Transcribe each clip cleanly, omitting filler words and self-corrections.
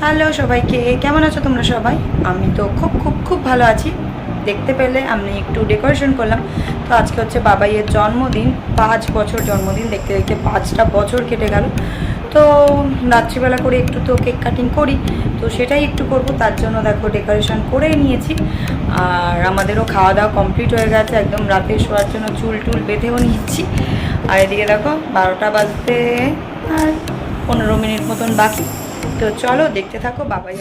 Hello সবাইকে, কেমন আছো তোমরা সবাই? আমি তো খুব খুব খুব ভালো আছি। দেখতে পেলে আমি একটু ডেকোরেশন করলাম। তো আজকে হচ্ছে বাবাইয়ের জন্মদিন, 5 বছর জন্মদিন। দেখতে দেখতে 5টা বছর কেটে গেল। তো রাত্রিবেলা করে একটু তো কেক কাটিং করি, তো সেটাই একটু করব। তার জন্য দেখো ডেকোরেশন করেই নিয়েছি। আর আমাদেরও খাওয়া দাওয়া কমপ্লিট হয়ে গেছে, একদম রাতে শোয়ার জন্য চুল টুল বেঁধেও নিচ্ছি। আর এদিকে দেখো 12টা বাজতে আর 15 মিনিট মতন বাকি। তো চলো দেখতে থাকো বাবাই।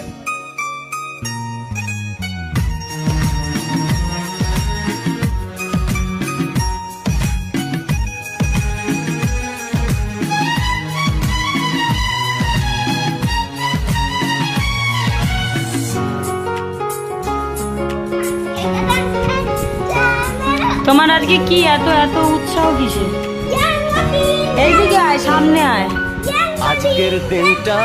তোমার আজকে কি এত এত উৎসাহ কিসে? এইদিকে আয়, সামনে আয়। আজকের দিনটা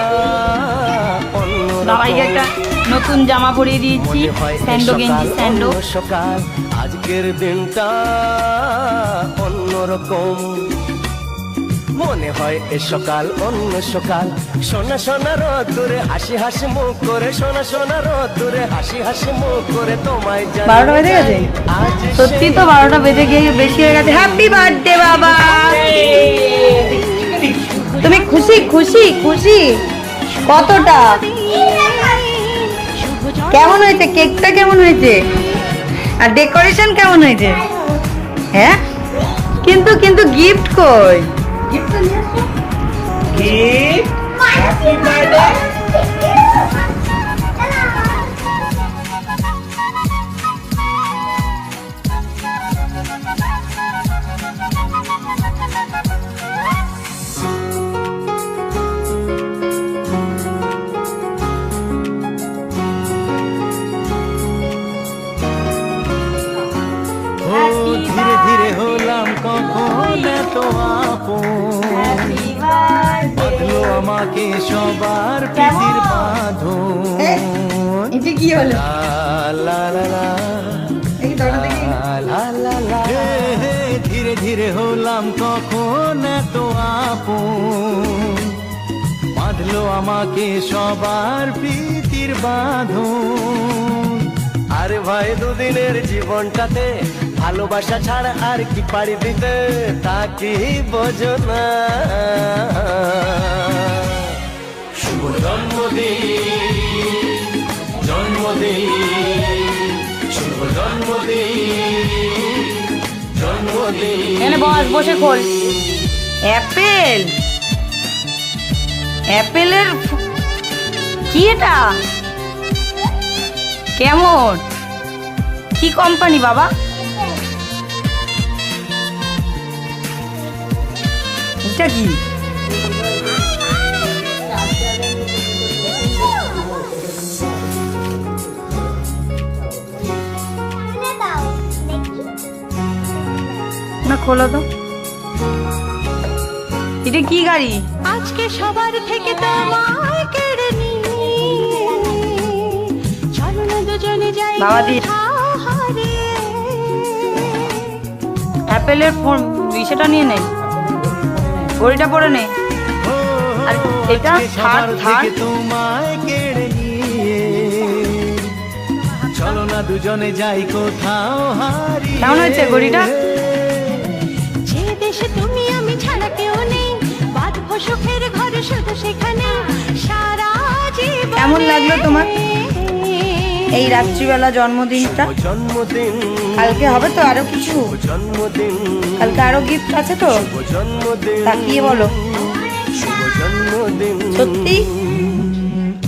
বাবাইকে একটা নতুন জামা পরিয়ে দিয়েছি, স্যান্ডো গেঞ্জি, স্যান্ডো। সকাল আজকের দিনটা অন্যরকম মনে হয়। এ সকাল অন্য সকাল, সোনা সোনা রোদ্দুরে হাসি হাসি মুখ করে, সোনা সোনা রোদ্দুরে হাসি হাসি মুখ করে তোমায় 12টা বেজে গেছে? সত্যি তো 12টা বেজে গিয়ে বেশি হয়ে গেছে। হ্যাপি বার্থডে বাবা। তুমি খুশি খুশি খুশি কতটা? কেমন হয়েছে কেকটা? কেমন হয়েছে? আর ডেকোরেশন কেমন হয়েছে? হ্যাঁ, কিন্তু কিন্তু গিফট কই? গিফট তো নিয়ে আসো। Gift happy birthday. ধীরে ধীরে হলাম কখন এত আপন, বাঁধলো আমাকে সবার প্রীতির বাঁধন। এটা কি হলো? লা লা লা লা লা লা। ধীরে ধীরে হলাম কখন এত আপন, বাঁধলো আমাকে সবার প্রীতির বাঁধন। আরে ভাই দুদিনের জীবনটাতে ভালোবাসা ছাড়া আর কি পারি দিতে, তা কি বোঝো না। শুভ জন্মদিন জন্মদিন, শুভ জন্মদিন জন্মদিন। এখানে বস, বসে খোল। অ্যাপেল, অ্যাপেলের কি এটা? কেমন, কি কোম্পানি বাবা? এটা কি? না খোলো তো। এটা কি গাড়ি? আজকে সবার থেকে তোমায় কেড়ে নিয়ে চলো না দুজনে যাই বাবা দি অ্যাপেলের বিষয়টা নিয়ে নেই, গড়িটা পরে নে। আর এটা থার্ড থার্ড তোমায় কেড়ে নিয়ে চলো না দুজনে যাই কোথাও হারিয়ে। কেমন হয়েছে গড়িটা? যে দেশে তুমি আমি ছাড়া কেউ নেই, বাঁধবো সুখের ঘরে শুধু সেখানে সারা জীবন। কেমন লাগলো তোমার এই রাত্রিবেলা জন্মদিনটা? জন্মদিন কালকে হবে তো আরো কিছু? জন্মদিন কালকে আরো গিফট আছে তো? জন্মদিন তাকিয়ে বলো। জন্মদিন সত্যি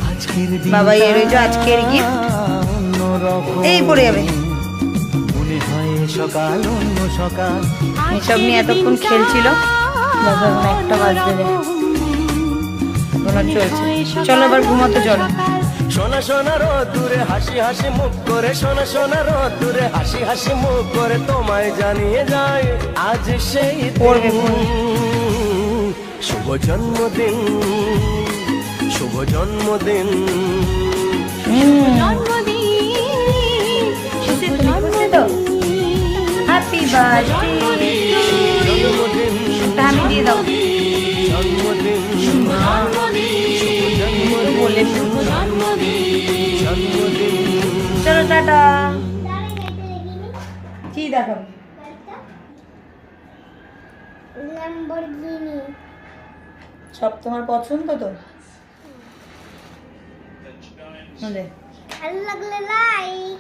আজকের বাবা এর ওই যে আজকের গিফট এই পড়ে যাবে। মনে হয় সকাল অন্য সকাল। এসব নিয়ে এতক্ষণ খেলছিল, দেখো এখন 1টা বাজতে যায়, এখনো চলছে। চলো এবার ঘুমাতে চলো। সোনা সোনা রোদ্দুরে হাসি হাসি মুখ করে, সোনা সোনা রোদ্দুরে হাসি হাসি মুখ করে তোমায় জানিয়ে যায় আজ সেই পড়বে দিন। শুভ জন্মদিন শুভ জন্মদিন। জন্মদিন খুশি তো? Happy birthday. আমি দিয়ে দাও। জন্মদিন বলে কি দেখাবি? ল্যাম্বরগিনি। সব তোমার পছন্দ তো? ভালো লাগলে লাইক